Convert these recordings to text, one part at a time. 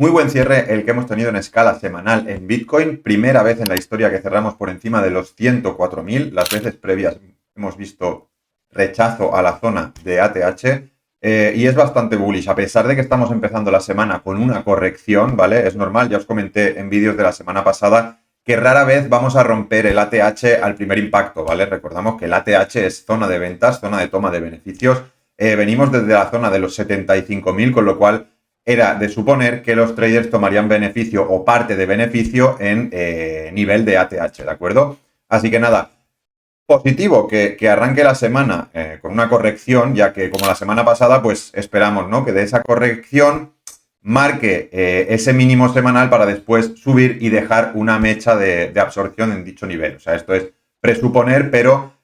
Muy buen cierre el que hemos tenido en escala semanal en Bitcoin. Primera vez en la historia que cerramos por encima de los 104.000. Las veces previas hemos visto rechazo a la zona de ATH. Y es bastante bullish, a pesar de que estamos empezando la semana con una corrección, ¿vale? Es normal, ya os comenté en vídeos de la semana pasada que rara vez vamos a romper el ATH al primer impacto, ¿vale? Recordamos que el ATH es zona de ventas, zona de toma de beneficios. Venimos desde la zona de los 75.000, con lo cual era de suponer que los traders tomarían beneficio o parte de beneficio en nivel de ATH, ¿de acuerdo? Así que nada, positivo que arranque la semana con una corrección, ya que como la semana pasada, pues esperamos, ¿no? Que de esa corrección marque ese mínimo semanal para después subir y dejar una mecha de absorción en dicho nivel. O sea, esto es presuponer, pero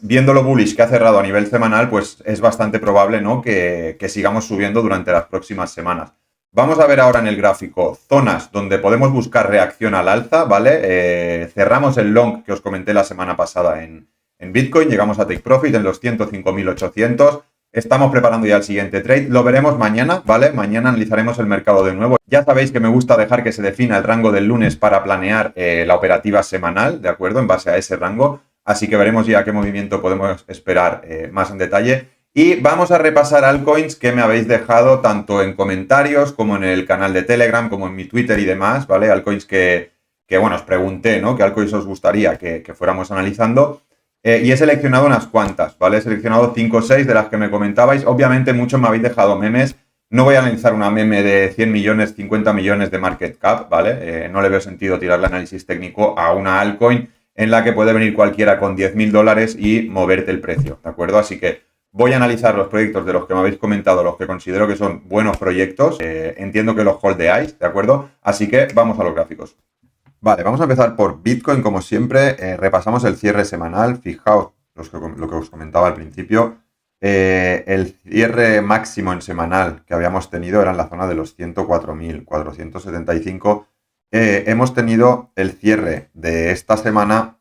viendo lo bullish que ha cerrado a nivel semanal, pues es bastante probable, ¿no? que sigamos subiendo durante las próximas semanas. Vamos a ver ahora en el gráfico zonas donde podemos buscar reacción al alza, ¿vale? Cerramos el long que os comenté la semana pasada en Bitcoin, llegamos a take profit en los 105.800. Estamos preparando ya el siguiente trade, lo veremos mañana, ¿vale? Mañana analizaremos el mercado de nuevo. Ya sabéis que me gusta dejar que se defina el rango del lunes para planear la operativa semanal, ¿de acuerdo? En base a ese rango. Así que veremos ya qué movimiento podemos esperar más en detalle. Y vamos a repasar altcoins que me habéis dejado tanto en comentarios como en el canal de Telegram, como en mi Twitter y demás, ¿vale? Altcoins que bueno, os pregunté, ¿no? ¿Qué altcoins os gustaría que fuéramos analizando? Y he seleccionado unas cuantas, ¿vale? He seleccionado 5 o 6 de las que me comentabais. Obviamente muchos me habéis dejado memes. No voy a analizar una meme de 100 millones, 50 millones de market cap, ¿vale? No le veo sentido tirarle análisis técnico a una altcoin en la que puede venir cualquiera con 10.000 dólares y moverte el precio, ¿de acuerdo? Así que voy a analizar los proyectos de los que me habéis comentado, los que considero que son buenos proyectos. Entiendo que los holdeáis, ¿de acuerdo? Así que vamos a los gráficos. Vale, vamos a empezar por Bitcoin, como siempre. Repasamos el cierre semanal. Fijaos lo que os comentaba al principio. El cierre máximo en semanal que habíamos tenido era en la zona de los 104.475. Hemos tenido el cierre de esta semana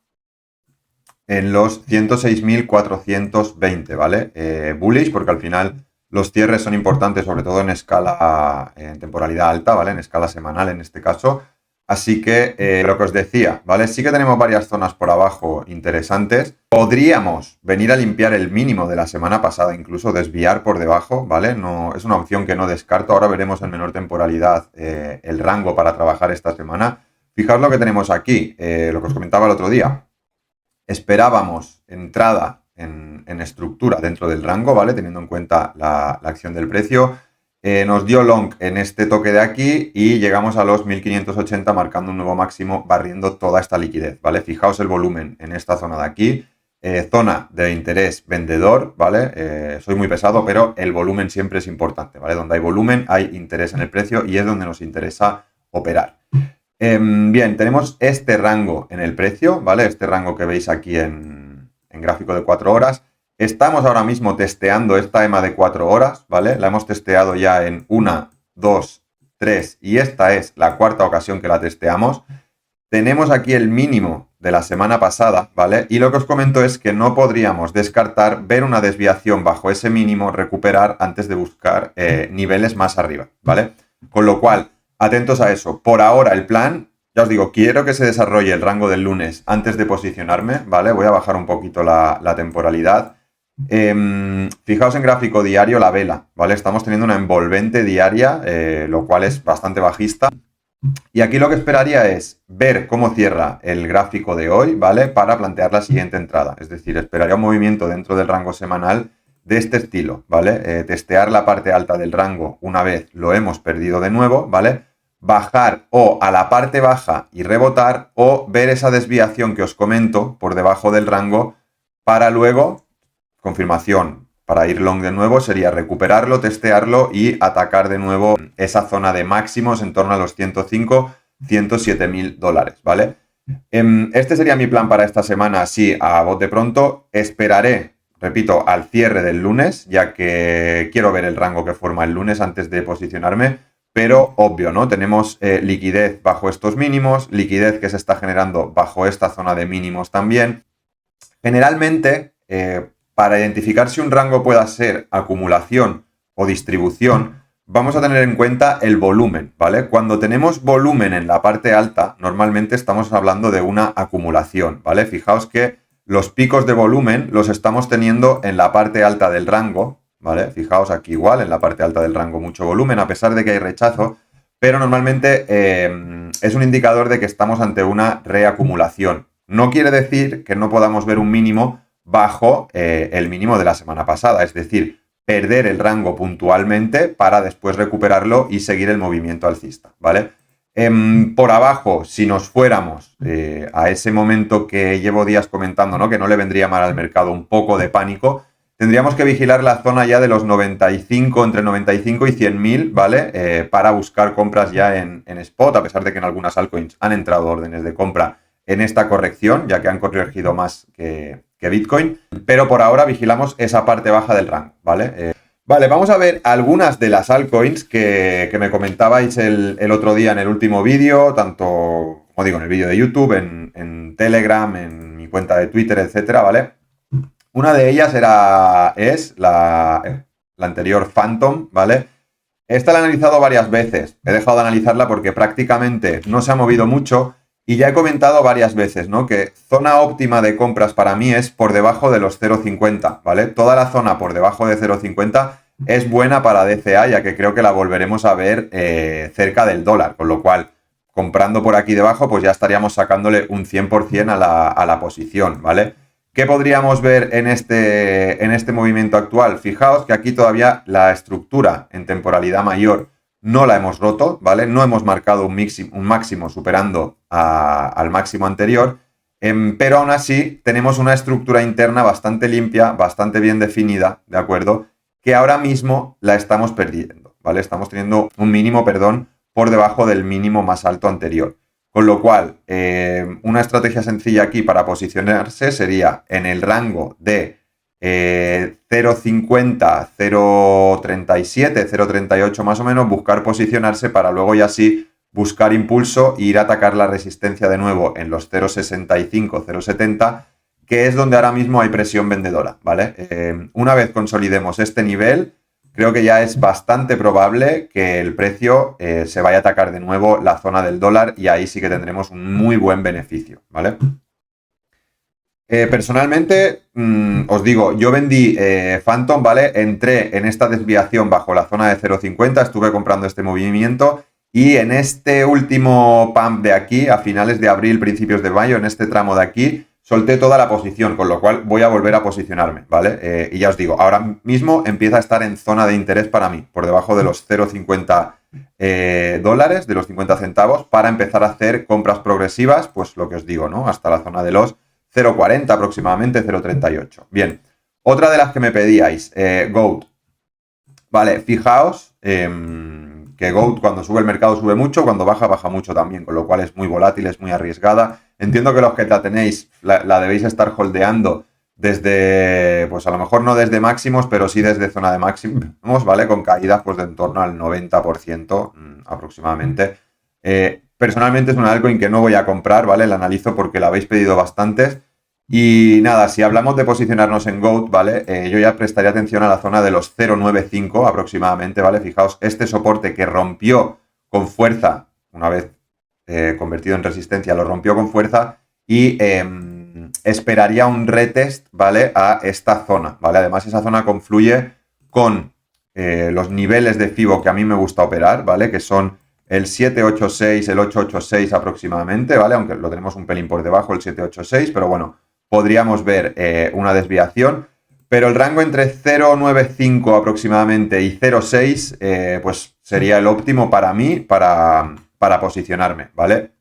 en los 106.420, ¿vale? Bullish, porque al final los cierres son importantes, sobre todo en escala, en temporalidad alta, ¿vale? En escala semanal en este caso. Así que lo que os decía, ¿vale? Sí que tenemos varias zonas por abajo interesantes. Podríamos venir a limpiar el mínimo de la semana pasada, incluso desviar por debajo, ¿vale? No, es una opción que no descarto. Ahora veremos en menor temporalidad el rango para trabajar esta semana. Fijaos lo que tenemos aquí, lo que os comentaba el otro día. Esperábamos entrada en estructura dentro del rango, ¿vale? Teniendo en cuenta la acción del precio. Nos dio long en este toque de aquí y llegamos a los 1580 marcando un nuevo máximo, barriendo toda esta liquidez, ¿vale? Fijaos el volumen en esta zona de aquí, zona de interés vendedor, ¿vale? Soy muy pesado, pero el volumen siempre es importante, ¿vale? Donde hay volumen hay interés en el precio y es donde nos interesa operar. Bien, tenemos este rango en el precio, ¿vale? Este rango que veis aquí en gráfico de 4 horas. Estamos ahora mismo testeando esta EMA de 4 horas, ¿vale? La hemos testeado ya en 1, 2, 3 y esta es la cuarta ocasión que la testeamos. Tenemos aquí el mínimo de la semana pasada, ¿vale? Y lo que os comento es que no podríamos descartar ver una desviación bajo ese mínimo, recuperar antes de buscar niveles más arriba, ¿vale? Con lo cual, atentos a eso. Por ahora el plan, ya os digo, quiero que se desarrolle el rango del lunes antes de posicionarme, ¿vale? Voy a bajar un poquito la temporalidad. Fijaos en gráfico diario la vela, ¿vale? Estamos teniendo una envolvente diaria, lo cual es bastante bajista. Y aquí lo que esperaría es ver cómo cierra el gráfico de hoy, ¿vale? Para plantear la siguiente entrada. Es decir, esperaría un movimiento dentro del rango semanal de este estilo, ¿vale? Testear la parte alta del rango una vez lo hemos perdido de nuevo, ¿vale? Bajar o a la parte baja y rebotar o ver esa desviación que os comento por debajo del rango para luego, confirmación, para ir long de nuevo sería recuperarlo, testearlo y atacar de nuevo esa zona de máximos en torno a los 105, 107.000 dólares, ¿vale? Este sería mi plan para esta semana, así a bote pronto. Esperaré, repito, al cierre del lunes, ya que quiero ver el rango que forma el lunes antes de posicionarme, pero obvio, ¿no? Tenemos liquidez bajo estos mínimos, liquidez que se está generando bajo esta zona de mínimos también. Generalmente, para identificar si un rango pueda ser acumulación o distribución, vamos a tener en cuenta el volumen, ¿vale? Cuando tenemos volumen en la parte alta, normalmente estamos hablando de una acumulación, ¿vale? Fijaos que los picos de volumen los estamos teniendo en la parte alta del rango, ¿vale? Fijaos aquí igual, en la parte alta del rango mucho volumen, a pesar de que hay rechazo, pero normalmente es un indicador de que estamos ante una reacumulación. No quiere decir que no podamos ver un mínimo bajo el mínimo de la semana pasada, es decir, perder el rango puntualmente para después recuperarlo y seguir el movimiento alcista, ¿vale? Por abajo, si nos fuéramos a ese momento que llevo días comentando, ¿no? Que no le vendría mal al mercado, un poco de pánico, tendríamos que vigilar la zona ya de los 95, entre 95 y 100.000, ¿vale? Para buscar compras ya en spot, a pesar de que en algunas altcoins han entrado órdenes de compra en esta corrección, ya que han corregido más que Bitcoin, pero por ahora vigilamos esa parte baja del rango, ¿vale? Vale, vamos a ver algunas de las altcoins que me comentabais el otro día en el último vídeo, tanto, como digo, en el vídeo de YouTube, en Telegram, en mi cuenta de Twitter, etcétera, ¿vale? Una de ellas es la anterior Phantom, ¿vale? Esta la he analizado varias veces, he dejado de analizarla porque prácticamente no se ha movido mucho. Y ya he comentado varias veces, ¿no? Que zona óptima de compras para mí es por debajo de los 0,50, ¿vale? Toda la zona por debajo de 0,50 es buena para DCA, ya que creo que la volveremos a ver cerca del dólar, con lo cual, comprando por aquí debajo, pues ya estaríamos sacándole un 100% a la posición, ¿vale? ¿Qué podríamos ver en este movimiento actual? Fijaos que aquí todavía la estructura en temporalidad mayor no la hemos roto, ¿vale? No hemos marcado un máximo superando al máximo anterior, pero aún así tenemos una estructura interna bastante limpia, bastante bien definida, ¿de acuerdo? Que ahora mismo la estamos perdiendo, ¿vale? Estamos teniendo un mínimo, perdón, por debajo del mínimo más alto anterior. Con lo cual, una estrategia sencilla aquí para posicionarse sería en el rango de 0,50, 0,37, 0,38 más o menos, buscar posicionarse para luego ya sí buscar impulso e ir a atacar la resistencia de nuevo en los 0,65, 0,70, que es donde ahora mismo hay presión vendedora, ¿vale? Una vez consolidemos este nivel, creo que ya es bastante probable que el precio se vaya a atacar de nuevo la zona del dólar y ahí sí que tendremos un muy buen beneficio, ¿vale? Personalmente, os digo, yo vendí Phantom, ¿vale? Entré en esta desviación bajo la zona de 0,50, estuve comprando este movimiento y en este último pump de aquí, a finales de abril, principios de mayo, en este tramo de aquí, solté toda la posición, con lo cual voy a volver a posicionarme, ¿vale? Y ya os digo, ahora mismo empieza a estar en zona de interés para mí, por debajo de los 0,50 dólares, de los 50 centavos, para empezar a hacer compras progresivas, pues lo que os digo, ¿no? Hasta la zona de los 0,40 aproximadamente, 0,38. Bien, otra de las que me pedíais, GOAT. Vale, fijaos que GOAT cuando sube el mercado sube mucho, cuando baja, baja mucho también, con lo cual es muy volátil, es muy arriesgada. Entiendo que los que la tenéis la debéis estar holdeando desde, pues a lo mejor no desde máximos, pero sí desde zona de máximos, ¿vale? Con caídas pues de en torno al 90% aproximadamente. Personalmente es una altcoin que no voy a comprar, ¿vale? La analizo porque la habéis pedido bastantes. Y nada, si hablamos de posicionarnos en GOAT, ¿vale? Yo ya prestaría atención a la zona de los 0,95 aproximadamente, ¿vale? Fijaos, este soporte que rompió con fuerza, una vez convertido en resistencia, lo rompió con fuerza y esperaría un retest, ¿vale? A esta zona, ¿vale? Además, esa zona confluye con los niveles de FIBO que a mí me gusta operar, ¿vale? Que son el 786, el 886 aproximadamente, ¿vale? Aunque lo tenemos un pelín por debajo, el 786, pero bueno, podríamos ver una desviación. Pero el rango entre 0,95 aproximadamente y 0,6, pues sería el óptimo para mí para posicionarme, ¿vale?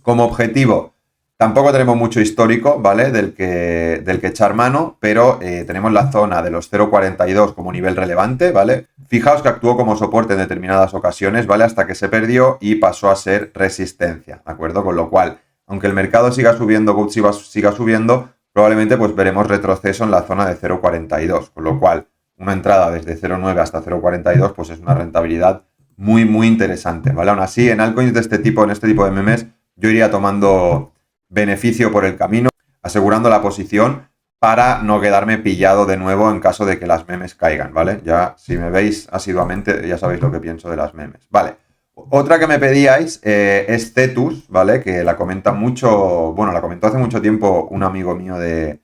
Como objetivo, tampoco tenemos mucho histórico, ¿vale? Del que echar mano, pero tenemos la zona de los 0,42 como nivel relevante, ¿vale? Fijaos que actuó como soporte en determinadas ocasiones, ¿vale? Hasta que se perdió y pasó a ser resistencia, ¿de acuerdo? Con lo cual, aunque el mercado siga subiendo, GOAT siga subiendo, probablemente pues veremos retroceso en la zona de 0,42, con lo cual una entrada desde 0,9 hasta 0,42 pues es una rentabilidad muy, muy interesante, ¿vale? Aún así, en altcoins de este tipo, en este tipo de memes, yo iría tomando beneficio por el camino, asegurando la posición, para no quedarme pillado de nuevo en caso de que las memes caigan, ¿vale? Ya, si me veis asiduamente, ya sabéis lo que pienso de las memes. Vale. Otra que me pedíais es Cetus, ¿vale? Que la comenta mucho, bueno, la comentó hace mucho tiempo un amigo mío de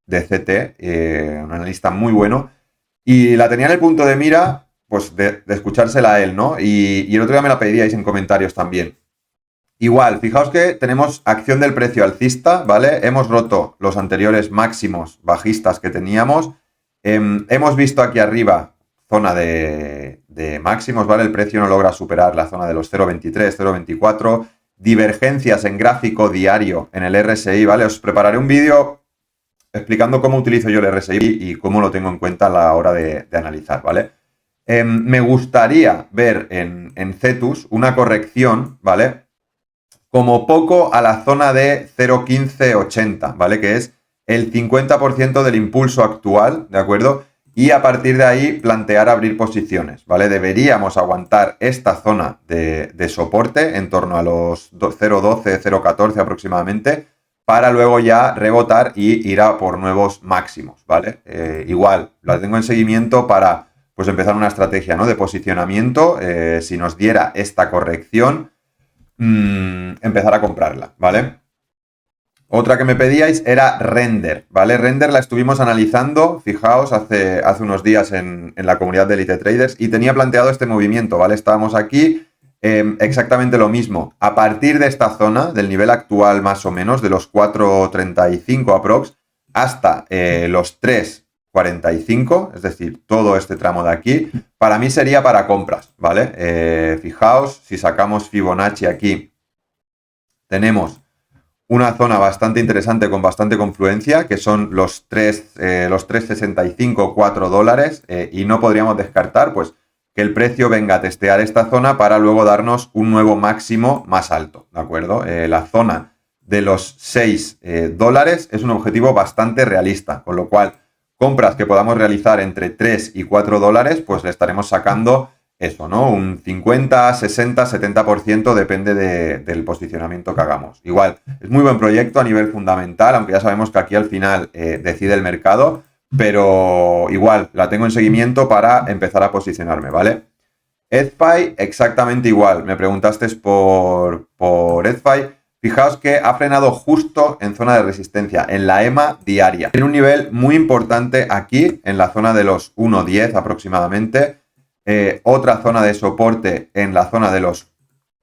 CT, un analista muy bueno, y la tenía en el punto de mira, pues de escuchársela a él, ¿no? Y el otro día me la pedíais en comentarios también. Igual, fijaos que tenemos acción del precio alcista, ¿vale? Hemos roto los anteriores máximos bajistas que teníamos. Hemos visto aquí arriba zona de máximos, ¿vale? El precio no logra superar la zona de los 0,23, 0,24. Divergencias en gráfico diario en el RSI, ¿vale? Os prepararé un vídeo explicando cómo utilizo yo el RSI y cómo lo tengo en cuenta a la hora de analizar, ¿vale? Me gustaría ver en Cetus una corrección, ¿vale? Como poco a la zona de 0,1580, ¿vale? Que es el 50% del impulso actual, ¿de acuerdo? Y a partir de ahí plantear abrir posiciones, ¿vale? Deberíamos aguantar esta zona de soporte en torno a los 0,12, 0,14 aproximadamente, para luego ya rebotar y ir a por nuevos máximos, ¿vale? Igual, la tengo en seguimiento para pues empezar una estrategia, ¿no? De posicionamiento, si nos diera esta corrección, empezar a comprarla, ¿vale? Otra que me pedíais era Render, ¿vale? Render la estuvimos analizando, fijaos, hace unos días en la comunidad de Elite Traders y tenía planteado este movimiento, ¿vale? Estábamos aquí, exactamente lo mismo. A partir de esta zona, del nivel actual más o menos, de los 4.35 aprox, hasta los 3.45, es decir, todo este tramo de aquí, para mí sería para compras, ¿vale? Fijaos, si sacamos Fibonacci aquí, tenemos una zona bastante interesante con bastante confluencia, que son los 3,65, 4 dólares, y no podríamos descartar pues que el precio venga a testear esta zona para luego darnos un nuevo máximo más alto, ¿de acuerdo? La zona de los 6 dólares es un objetivo bastante realista, con lo cual compras que podamos realizar entre 3 y 4 dólares, pues le estaremos sacando eso, ¿no? Un 50, 60, 70% depende del posicionamiento que hagamos. Igual, es muy buen proyecto a nivel fundamental, aunque ya sabemos que aquí al final decide el mercado, pero igual, la tengo en seguimiento para empezar a posicionarme, ¿vale? EdFi, exactamente igual. Me preguntaste por EdFi. Fijaos que ha frenado justo en zona de resistencia, en la EMA diaria. Tiene un nivel muy importante aquí, en la zona de los 1.10 aproximadamente. Otra zona de soporte en la zona de los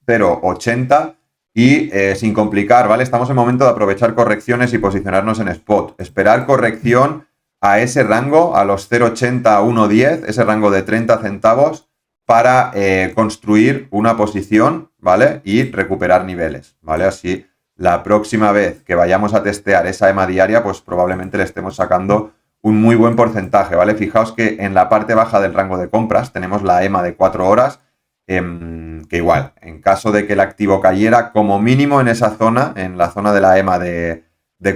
0,80 y sin complicar, ¿vale? Estamos en momento de aprovechar correcciones y posicionarnos en spot. Esperar corrección a ese rango, a los 0,80 a 1,10, ese rango de 30 centavos para construir una posición, ¿vale? Y recuperar niveles, ¿vale? Así la próxima vez que vayamos a testear esa EMA diaria, pues probablemente le estemos sacando un muy buen porcentaje, ¿vale? Fijaos que en la parte baja del rango de compras tenemos la EMA de 4 horas, que igual, en caso de que el activo cayera, como mínimo en esa zona, en la zona de la EMA de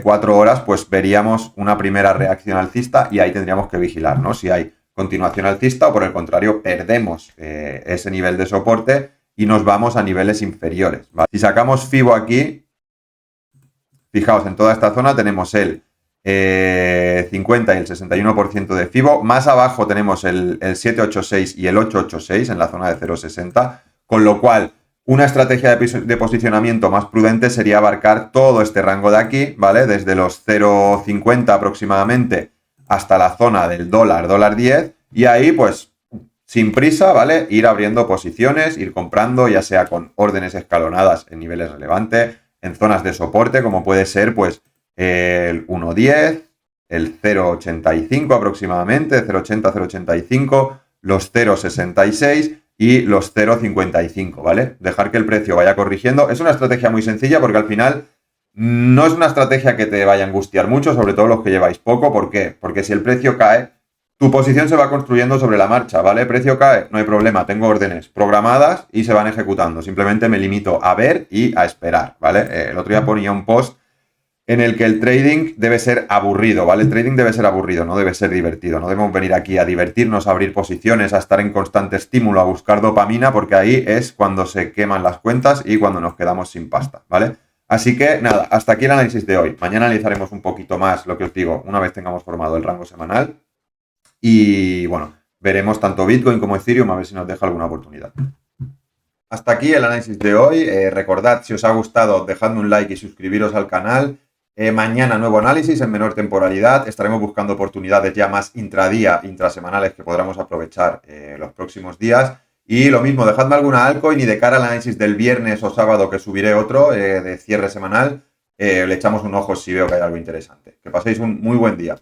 4 horas, pues veríamos una primera reacción alcista y ahí tendríamos que vigilar, ¿no? Si hay continuación alcista o por el contrario perdemos ese nivel de soporte y nos vamos a niveles inferiores, ¿vale? Si sacamos FIBO aquí, fijaos, en toda esta zona tenemos el 50 y el 61% de FIBO. Más abajo tenemos el 786 y el 886 en la zona de 0,60, con lo cual una estrategia de posicionamiento más prudente sería abarcar todo este rango de aquí, ¿vale? Desde los 0,50 aproximadamente hasta la zona del dólar 10, y ahí pues sin prisa, ¿vale? Ir abriendo posiciones, ir comprando, ya sea con órdenes escalonadas en niveles relevantes, en zonas de soporte, como puede ser pues el 1.10, el 0.85 aproximadamente, 0.80, 0.85, los 0.66 y los 0.55, ¿vale? Dejar que el precio vaya corrigiendo. Es una estrategia muy sencilla porque al final no es una estrategia que te vaya a angustiar mucho, sobre todo los que lleváis poco. ¿Por qué? Porque si el precio cae, tu posición se va construyendo sobre la marcha, ¿vale? El precio cae, no hay problema, tengo órdenes programadas y se van ejecutando. Simplemente me limito a ver y a esperar, ¿vale? El otro día ponía un post en el que el trading debe ser aburrido, ¿vale? El trading debe ser aburrido, no debe ser divertido. No debemos venir aquí a divertirnos, a abrir posiciones, a estar en constante estímulo, a buscar dopamina, porque ahí es cuando se queman las cuentas y cuando nos quedamos sin pasta, ¿vale? Así que nada, hasta aquí el análisis de hoy. Mañana analizaremos un poquito más lo que os digo, una vez tengamos formado el rango semanal. Y bueno, veremos tanto Bitcoin como Ethereum a ver si nos deja alguna oportunidad. Hasta aquí el análisis de hoy. Recordad, si os ha gustado, dejadme un like y suscribiros al canal. Mañana nuevo análisis en menor temporalidad. Estaremos buscando oportunidades ya más intradía, intrasemanales que podamos aprovechar los próximos días. Y lo mismo, dejadme alguna altcoin y de cara al análisis del viernes o sábado que subiré otro de cierre semanal, le echamos un ojo si veo que hay algo interesante. Que paséis un muy buen día.